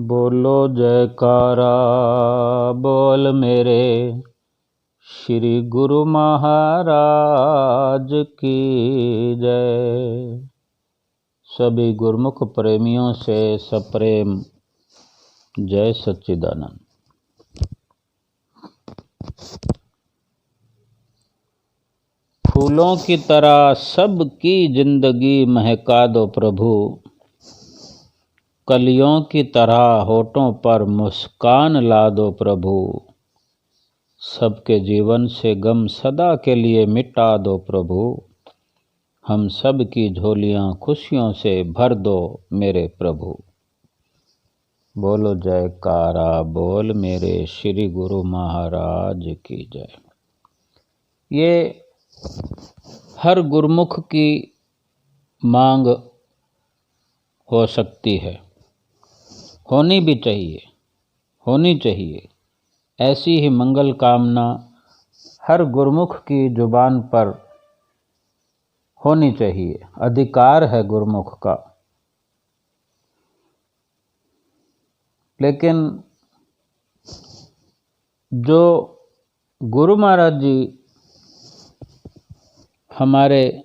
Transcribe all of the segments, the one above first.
बोलो जयकारा बोल मेरे श्री गुरु महाराज की जय। सभी गुरुमुख प्रेमियों से सप्रेम जय सच्चिदानंद। फूलों की तरह सबकी जिंदगी महका दो प्रभु, कलियों की तरह होठों पर मुस्कान ला दो प्रभु। सबके जीवन से गम सदा के लिए मिटा दो प्रभु, हम सब की झोलियां खुशियों से भर दो मेरे प्रभु। बोलो जयकारा बोल मेरे श्री गुरु महाराज की जय। ये हर गुरुमुख की मांग हो सकती है, होनी भी चाहिए, होनी चाहिए। ऐसी ही मंगल कामना हर गुरुमुख की जुबान पर होनी चाहिए, अधिकार है गुरुमुख का। लेकिन जो गुरु महाराज जी हमारे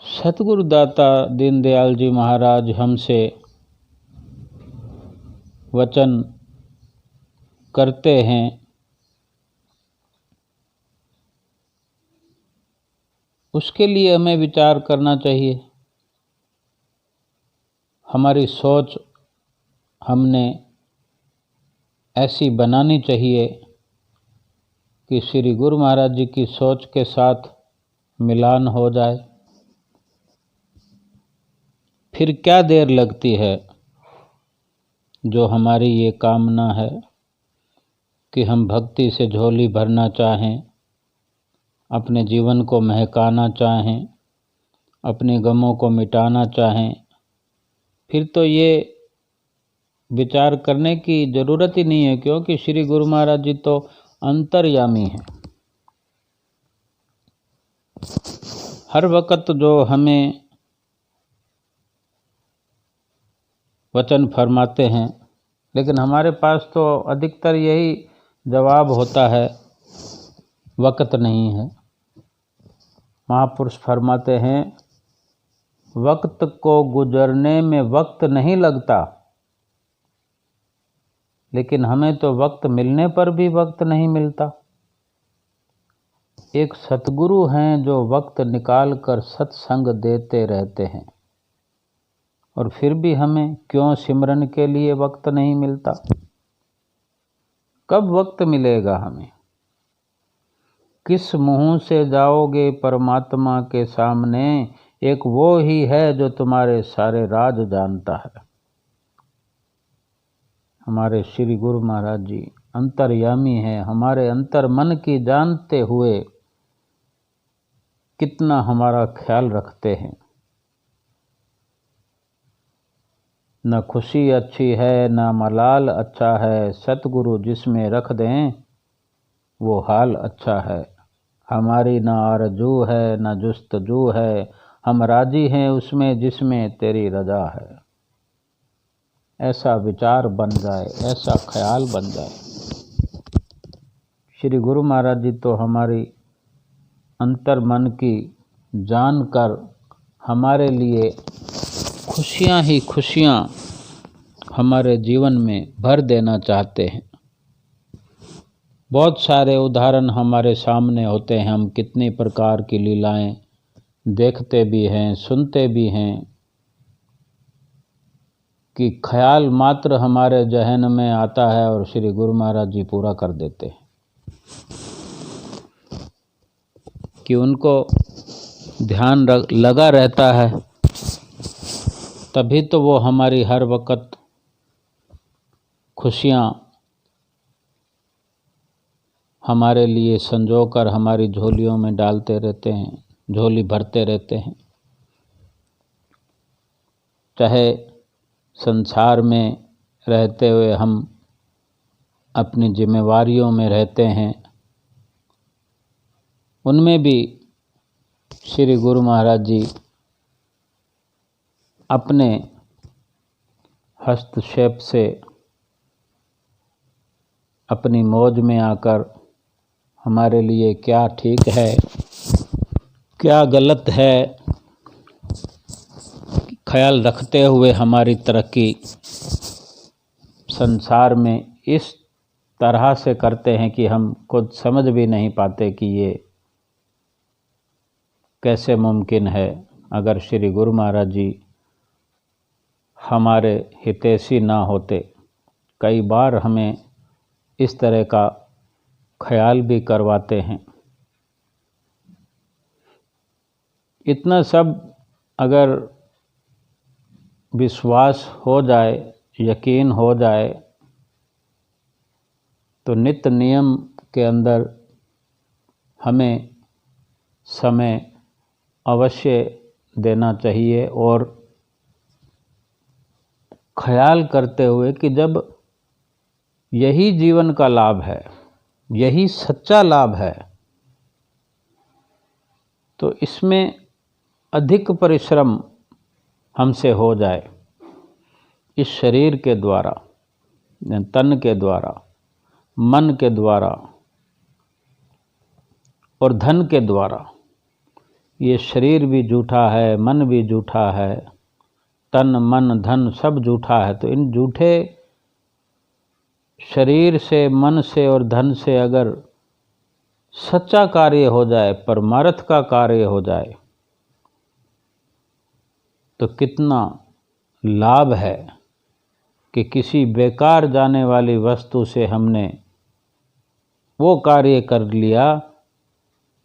सतगुरु दाता दीनदयाल जी महाराज हमसे वचन करते हैं, उसके लिए हमें विचार करना चाहिए। हमारी सोच हमने ऐसी बनानी चाहिए कि श्री गुरु महाराज जी की सोच के साथ मिलान हो जाए। फिर क्या देर लगती है। जो हमारी ये कामना है कि हम भक्ति से झोली भरना चाहें, अपने जीवन को महकाना चाहें, अपने गमों को मिटाना चाहें, फिर तो ये विचार करने की ज़रूरत ही नहीं है, क्योंकि श्री गुरु महाराज जी तो अंतर्यामी हैं। हर वक्त जो हमें वचन फरमाते हैं, लेकिन हमारे पास तो अधिकतर यही जवाब होता है, वक्त नहीं है। महापुरुष फरमाते हैं, वक्त को गुजरने में वक्त नहीं लगता, लेकिन हमें तो वक्त मिलने पर भी वक्त नहीं मिलता। एक सतगुरु हैं जो वक्त निकाल कर सत्संग देते रहते हैं, और फिर भी हमें क्यों सिमरन के लिए वक्त नहीं मिलता। कब वक्त मिलेगा हमें। किस मुंह से जाओगे परमात्मा के सामने, एक वो ही है जो तुम्हारे सारे राज जानता है। हमारे श्री गुरु महाराज जी अंतर्यामी हैं, हमारे अंतर मन की जानते हुए कितना हमारा ख्याल रखते हैं। न खुशी अच्छी है न मलाल अच्छा है, सतगुरु जिसमें रख दें वो हाल अच्छा है। हमारी न आरजू है न जुस्तजू है, हम राजी हैं उसमें जिसमें तेरी रजा है। ऐसा विचार बन जाए, ऐसा ख्याल बन जाए। श्री गुरु महाराज जी तो हमारी अंतर मन की जानकर हमारे लिए खुशियां ही खुशियां हमारे जीवन में भर देना चाहते हैं। बहुत सारे उदाहरण हमारे सामने होते हैं, हम कितनी प्रकार की लीलाएं देखते भी हैं, सुनते भी हैं, कि ख्याल मात्र हमारे जहन में आता है और श्री गुरु महाराज जी पूरा कर देते हैं। कि उनको ध्यान लगा रहता है, तभी तो वो हमारी हर वक्त खुशियाँ हमारे लिए संजो कर हमारी झोलियों में डालते रहते हैं, झोली भरते रहते हैं। चाहे संसार में रहते हुए हम अपनी जिम्मेवारियों में रहते हैं, उनमें भी श्री गुरु महाराज जी अपने हस्तक्षेप से अपनी मौज में आकर हमारे लिए क्या ठीक है क्या गलत है ख्याल रखते हुए हमारी तरक्की संसार में इस तरह से करते हैं कि हम खुद समझ भी नहीं पाते कि ये कैसे मुमकिन है। अगर श्री गुरु महाराज जी हमारे हितैषी ना होते, कई बार हमें इस तरह का ख्याल भी करवाते हैं। इतना सब अगर विश्वास हो जाए, यकीन हो जाए, तो नित्य नियम के अंदर हमें समय अवश्य देना चाहिए और ख्याल करते हुए कि जब यही जीवन का लाभ है, यही सच्चा लाभ है, तो इसमें अधिक परिश्रम हमसे हो जाए। इस शरीर के द्वारा, तन के द्वारा, मन के द्वारा और धन के द्वारा। ये शरीर भी झूठा है, मन भी झूठा है, तन मन धन सब झूठा है। तो इन झूठे शरीर से, मन से और धन से अगर सच्चा कार्य हो जाए, परमार्थ का कार्य हो जाए, तो कितना लाभ है कि किसी बेकार जाने वाली वस्तु से हमने वो कार्य कर लिया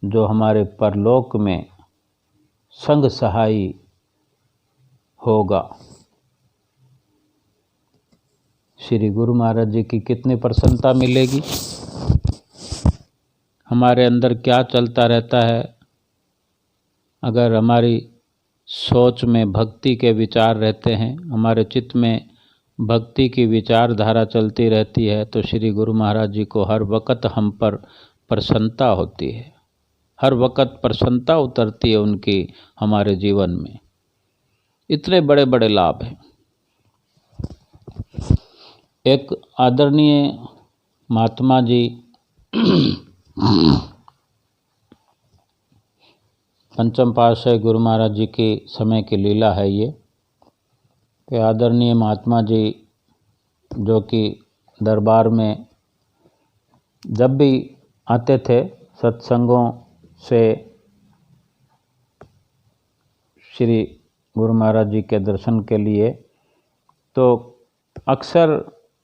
जो हमारे परलोक में संग सहाई होगा। श्री गुरु महाराज जी की कितनी प्रसन्नता मिलेगी। हमारे अंदर क्या चलता रहता है अगर हमारी सोच में भक्ति के विचार रहते हैं, हमारे चित्त में भक्ति की विचारधारा चलती रहती है, तो श्री गुरु महाराज जी को हर वक़्त हम पर प्रसन्नता होती है, हर वक़्त प्रसन्नता उतरती है उनकी हमारे जीवन में। इतने बड़े बड़े लाभ हैं। एक आदरणीय महात्मा जी पंचम पातशाही गुरु महाराज जी के समय की लीला है ये, कि आदरणीय महात्मा जी जो कि दरबार में जब भी आते थे सत्संगों से श्री गुरु महाराज जी के दर्शन के लिए, तो अक्सर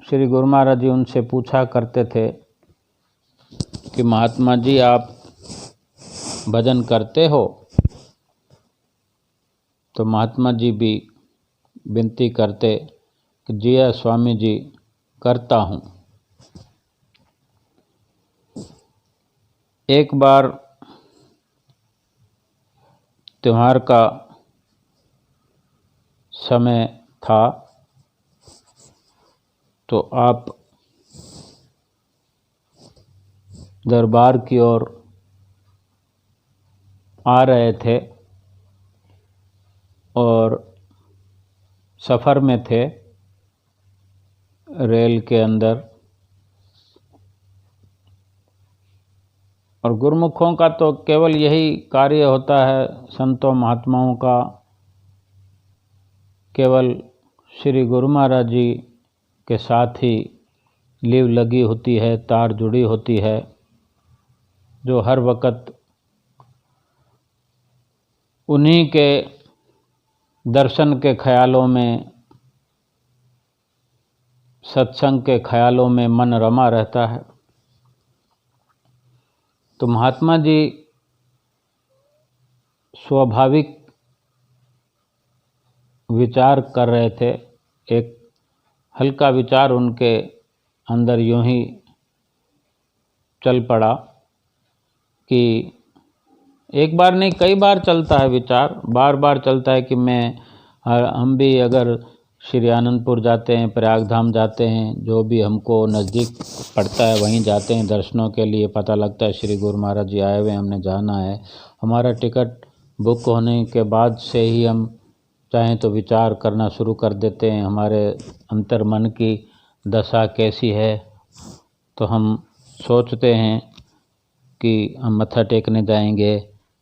श्री गुरु महाराज जी उनसे पूछा करते थे कि महात्मा जी आप भजन करते हो? तो महात्मा जी भी विनती करते कि जी स्वामी जी करता हूँ। एक बार त्योहार का समय था, तो आप दरबार की ओर आ रहे थे और सफ़र में थे रेल के अंदर, और गुरुमुखों का तो केवल यही कार्य होता है, संतों महात्माओं का केवल श्री गुरु महाराज जी के साथ ही लीव लगी होती है, तार जुड़ी होती है, जो हर वक़्त उन्हीं के दर्शन के ख्यालों में, सत्संग के ख्यालों में मन रमा रहता है। तो महात्मा जी स्वाभाविक विचार कर रहे थे। एक हल्का विचार उनके अंदर यूं ही चल पड़ा कि एक बार नहीं कई बार चलता है विचार, बार बार चलता है कि हम भी अगर श्री आनंदपुर जाते हैं, प्रयाग धाम जाते हैं, जो भी हमको नज़दीक पड़ता है वहीं जाते हैं दर्शनों के लिए। पता लगता है श्री गुरु महाराज जी आए हुए, हमने जाना है। हमारा टिकट बुक होने के बाद से ही हम चाहें तो विचार करना शुरू कर देते हैं हमारे अंतर मन की दशा कैसी है। तो हम सोचते हैं कि हम मत्था टेकने जाएंगे,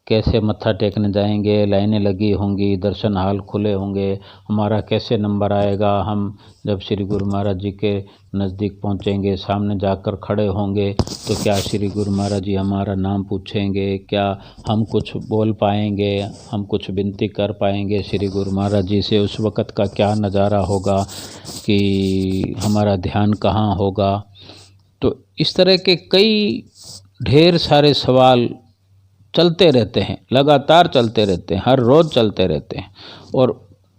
कैसे मत्था टेकने जाएंगे, लाइनें लगी होंगी, दर्शन हाल खुले होंगे, हमारा कैसे नंबर आएगा। हम जब श्री गुरु महाराज जी के नज़दीक पहुंचेंगे, सामने जाकर खड़े होंगे तो क्या श्री गुरु महाराज जी हमारा नाम पूछेंगे, क्या हम कुछ बोल पाएंगे, हम कुछ विनती कर पाएंगे श्री गुरु महाराज जी से। उस वक़्त का क्या नज़ारा होगा कि हमारा ध्यान कहाँ होगा। तो इस तरह के कई ढेर सारे सवाल चलते रहते हैं, लगातार चलते रहते हैं, हर रोज़ चलते रहते हैं। और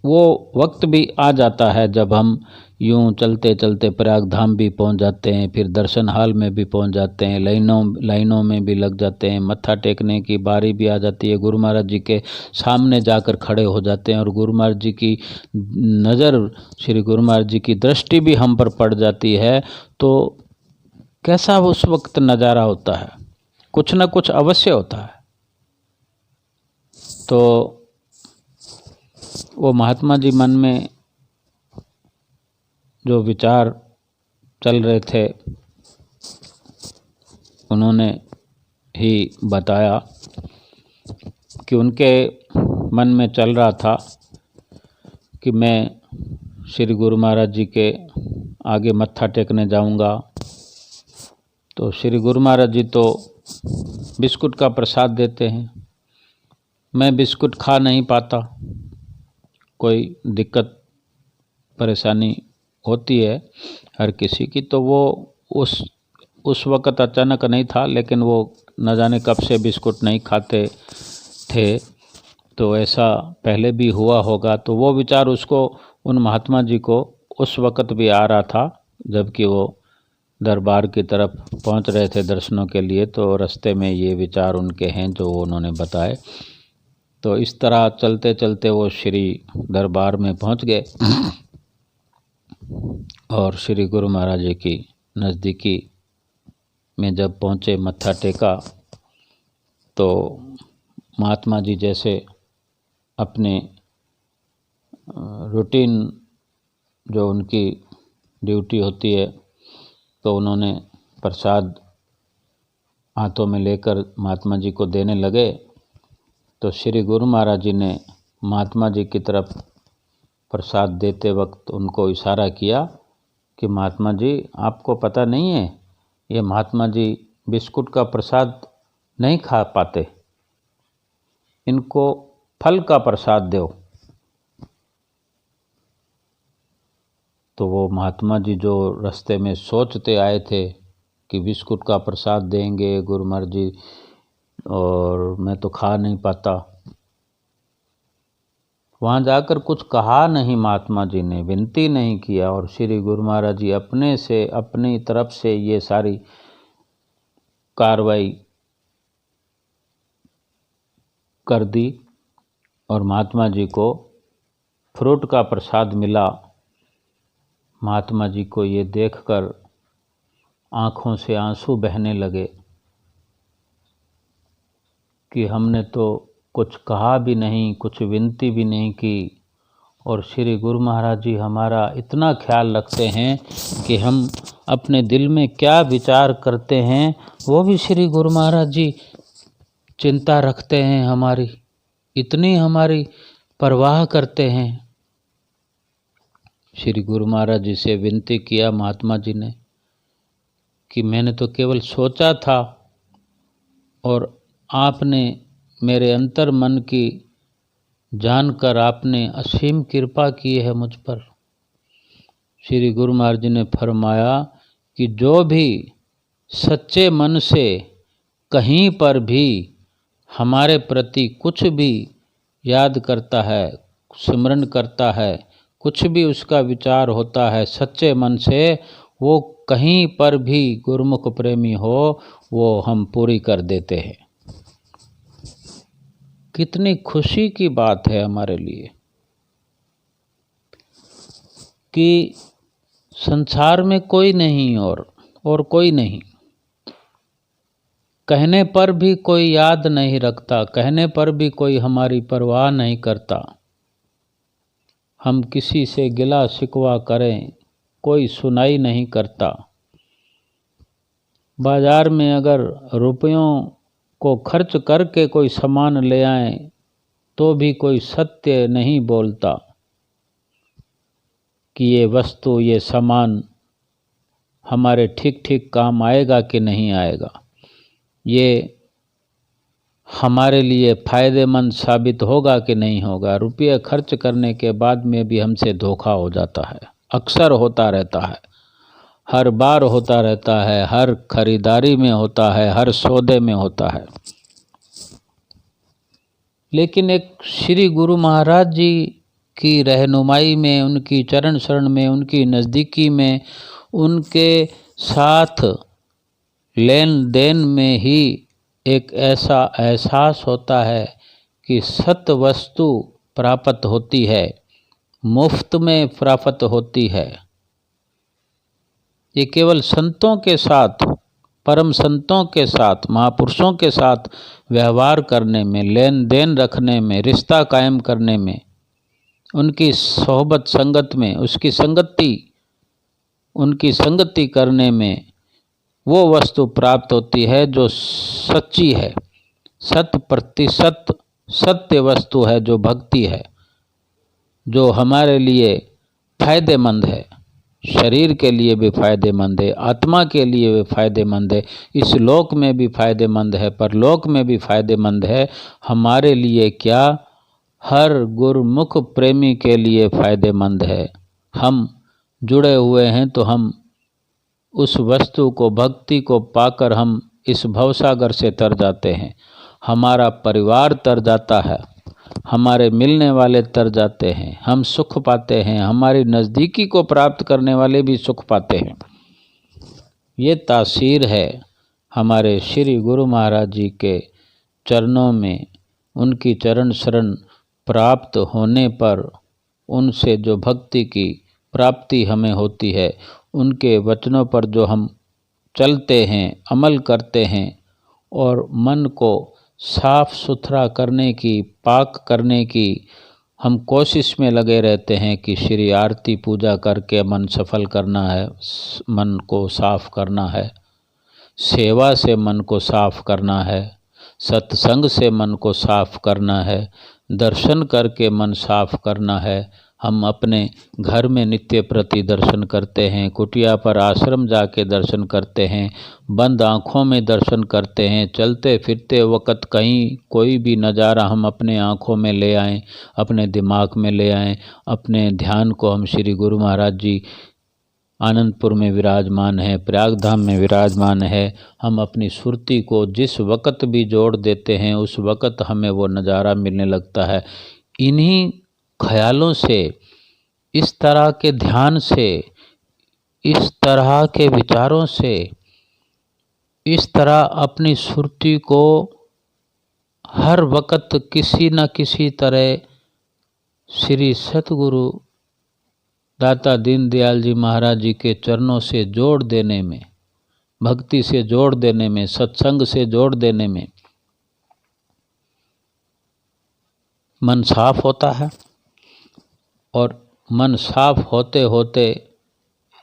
वो वक्त भी आ जाता है जब हम यूं चलते चलते प्रयाग धाम भी पहुंच जाते हैं, फिर दर्शन हाल में भी पहुंच जाते हैं, लाइनों में भी लग जाते हैं, मत्था टेकने की बारी भी आ जाती है, गुरु महाराज जी के सामने जाकर खड़े हो जाते हैं और गुरु महाराज जी की नज़र, श्री गुरु महाराज जी की दृष्टि भी हम पर पड़ जाती है। तो कैसा उस वक्त नज़ारा होता है, कुछ न कुछ अवश्य होता है। तो वो महात्मा जी मन में जो विचार चल रहे थे उन्होंने ही बताया कि उनके मन में चल रहा था कि मैं श्री गुरु महाराज जी के आगे मत्था टेकने जाऊंगा। तो श्री गुरु महाराज जी तो बिस्कुट का प्रसाद देते हैं, मैं बिस्कुट खा नहीं पाता, कोई दिक्कत परेशानी होती है हर किसी की। तो वो उस वक़्त अचानक नहीं था, लेकिन वो न जाने कब से बिस्कुट नहीं खाते थे, तो ऐसा पहले भी हुआ होगा। तो वो विचार उसको, उन महात्मा जी को उस वक़्त भी आ रहा था जबकि वो दरबार की तरफ पहुंच रहे थे दर्शनों के लिए। तो रास्ते में ये विचार उनके हैं जो उन्होंने बताए। तो इस तरह चलते चलते वो श्री दरबार में पहुंच गए और श्री गुरु महाराज जी की नज़दीकी में जब पहुँचे, मत्था टेका, तो महात्मा जी जैसे अपने रूटीन जो उनकी ड्यूटी होती है, तो उन्होंने प्रसाद हाथों में लेकर महात्मा जी को देने लगे। तो श्री गुरु महाराज जी ने महात्मा जी की तरफ प्रसाद देते वक्त उनको इशारा किया कि महात्मा जी, आपको पता नहीं है, ये महात्मा जी बिस्कुट का प्रसाद नहीं खा पाते, इनको फल का प्रसाद दो। तो वो महात्मा जी जो रास्ते में सोचते आए थे कि बिस्कुट का प्रसाद देंगे गुरु महाराज जी और मैं तो खा नहीं पाता, वहाँ जाकर कुछ कहा नहीं महात्मा जी ने, विनती नहीं किया, और श्री गुरु महाराज जी अपने से, अपनी तरफ से ये सारी कार्रवाई कर दी और महात्मा जी को फ्रूट का प्रसाद मिला। महात्मा जी को ये देखकर आँखों से आंसू बहने लगे कि हमने तो कुछ कहा भी नहीं, कुछ विनती भी नहीं की, और श्री गुरु महाराज जी हमारा इतना ख्याल रखते हैं कि हम अपने दिल में क्या विचार करते हैं वो भी श्री गुरु महाराज जी चिंता रखते हैं, हमारी इतनी हमारी परवाह करते हैं। श्री गुरु महाराज जी से विनती किया महात्मा जी ने कि मैंने तो केवल सोचा था और आपने मेरे अंतर मन की जानकर आपने असीम कृपा की है मुझ पर। श्री गुरु महाराज जी ने फरमाया कि जो भी सच्चे मन से कहीं पर भी हमारे प्रति कुछ भी याद करता है, स्मरण करता है, कुछ भी उसका विचार होता है सच्चे मन से, वो कहीं पर भी गुरुमुख प्रेमी हो, वो हम पूरी कर देते हैं। कितनी खुशी की बात है हमारे लिए कि संसार में कोई नहीं और कोई नहीं, कहने पर भी कोई याद नहीं रखता, कहने पर भी कोई हमारी परवाह नहीं करता, हम किसी से गिला शिकवा करें, कोई सुनाई नहीं करता। बाजार में अगर रुपयों को खर्च करके कोई सामान ले आए तो भी कोई सत्य नहीं बोलता कि ये वस्तु, ये सामान हमारे ठीक ठीक काम आएगा कि नहीं आएगा, ये हमारे लिए फ़ायदेमंद साबित होगा कि नहीं होगा। रुपये खर्च करने के बाद में भी हमसे धोखा हो जाता है, अक्सर होता रहता है, हर बार होता रहता है, हर खरीदारी में होता है, हर सौदे में होता है। लेकिन एक श्री गुरु महाराज जी की रहनुमाई में, उनकी चरण शरण में, उनकी नज़दीकी में, उनके साथ लेन देन में ही एक ऐसा एहसास होता है कि सत वस्तु प्राप्त होती है, मुफ्त में प्राप्त होती है। ये केवल संतों के साथ, परम संतों के साथ, महापुरुषों के साथ व्यवहार करने में, लेन देन रखने में, रिश्ता कायम करने में, उनकी सोहबत संगत में, उनकी संगति करने में वो वस्तु प्राप्त होती है जो सच्ची है, 100% सत्य वस्तु है, जो भक्ति है, जो हमारे लिए फायदेमंद है, शरीर के लिए भी फायदेमंद है, आत्मा के लिए भी फायदेमंद है, इस लोक में भी फायदेमंद है, परलोक में भी फायदेमंद है। हमारे लिए क्या, हर गुरुमुख प्रेमी के लिए फायदेमंद है। हम जुड़े हुए हैं तो हम उस वस्तु को, भक्ति को पाकर हम इस भवसागर से तर जाते हैं, हमारा परिवार तर जाता है, हमारे मिलने वाले तर जाते हैं, हम सुख पाते हैं, हमारी नज़दीकी को प्राप्त करने वाले भी सुख पाते हैं। ये तासीर है हमारे श्री गुरु महाराज जी के चरणों में, उनकी चरण शरण प्राप्त होने पर उनसे जो भक्ति की प्राप्ति हमें होती है, उनके वचनों पर जो हम चलते हैं, अमल करते हैं और मन को साफ सुथरा करने की, पाक करने की हम कोशिश में लगे रहते हैं कि श्री आरती पूजा करके मन सफल करना है, मन को साफ करना है, सेवा से मन को साफ करना है, सत्संग से मन को साफ करना है, दर्शन करके मन साफ करना है। हम अपने घर में नित्य प्रति दर्शन करते हैं, कुटिया पर आश्रम जाके दर्शन करते हैं, बंद आँखों में दर्शन करते हैं, चलते फिरते वक़्त कहीं कोई भी नज़ारा हम अपने आँखों में ले आएँ, अपने दिमाग में ले आएँ, अपने ध्यान को हम श्री गुरु महाराज जी आनंदपुर में विराजमान है, प्रयागधाम में विराजमान है, हम अपनी सुरती को जिस वक़्त भी जोड़ देते हैं उस वक़्त हमें वो नज़ारा मिलने लगता है। इन्हीं ख्यालों से, इस तरह के ध्यान से, इस तरह के विचारों से, इस तरह अपनी सुरती को हर वक़्त किसी न किसी तरह श्री सतगुरु दाता दीनदयाल जी महाराज जी के चरणों से जोड़ देने में, भक्ति से जोड़ देने में, सत्संग से जोड़ देने में मन साफ होता है। और मन साफ होते होते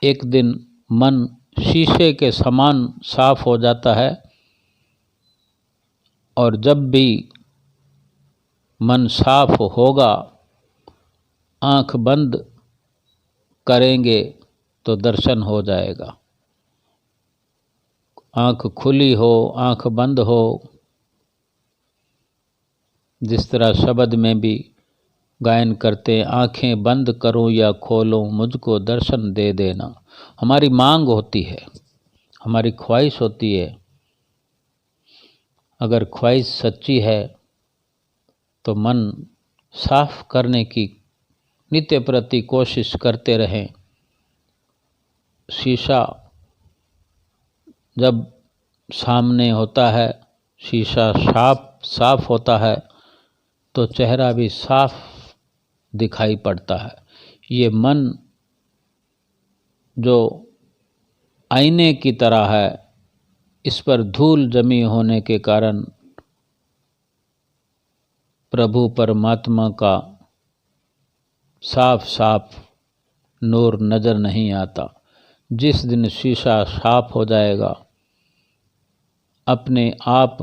एक दिन मन शीशे के समान साफ हो जाता है। और जब भी मन साफ होगा, आँख बंद करेंगे तो दर्शन हो जाएगा। आँख खुली हो, आँख बंद हो, जिस तरह शब्द में भी गायन करते, आँखें बंद करूं या खोलूं मुझको दर्शन दे देना। हमारी मांग होती है, हमारी ख्वाहिश होती है। अगर ख्वाहिश सच्ची है तो मन साफ करने की नित्य प्रति कोशिश करते रहें। शीशा जब सामने होता है, शीशा साफ होता है तो चेहरा भी साफ दिखाई पड़ता है। ये मन जो आईने की तरह है, इस पर धूल जमी होने के कारण प्रभु परमात्मा का साफ साफ नूर नज़र नहीं आता। जिस दिन शीशा साफ हो जाएगा, अपने आप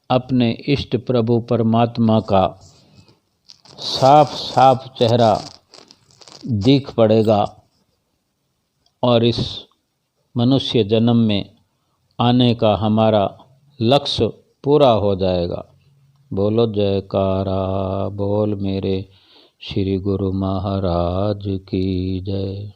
अपने इष्ट प्रभु परमात्मा का साफ साफ चेहरा दिख पड़ेगा और इस मनुष्य जन्म में आने का हमारा लक्ष्य पूरा हो जाएगा। बोलो जयकारा बोल मेरे श्री गुरु महाराज की जय।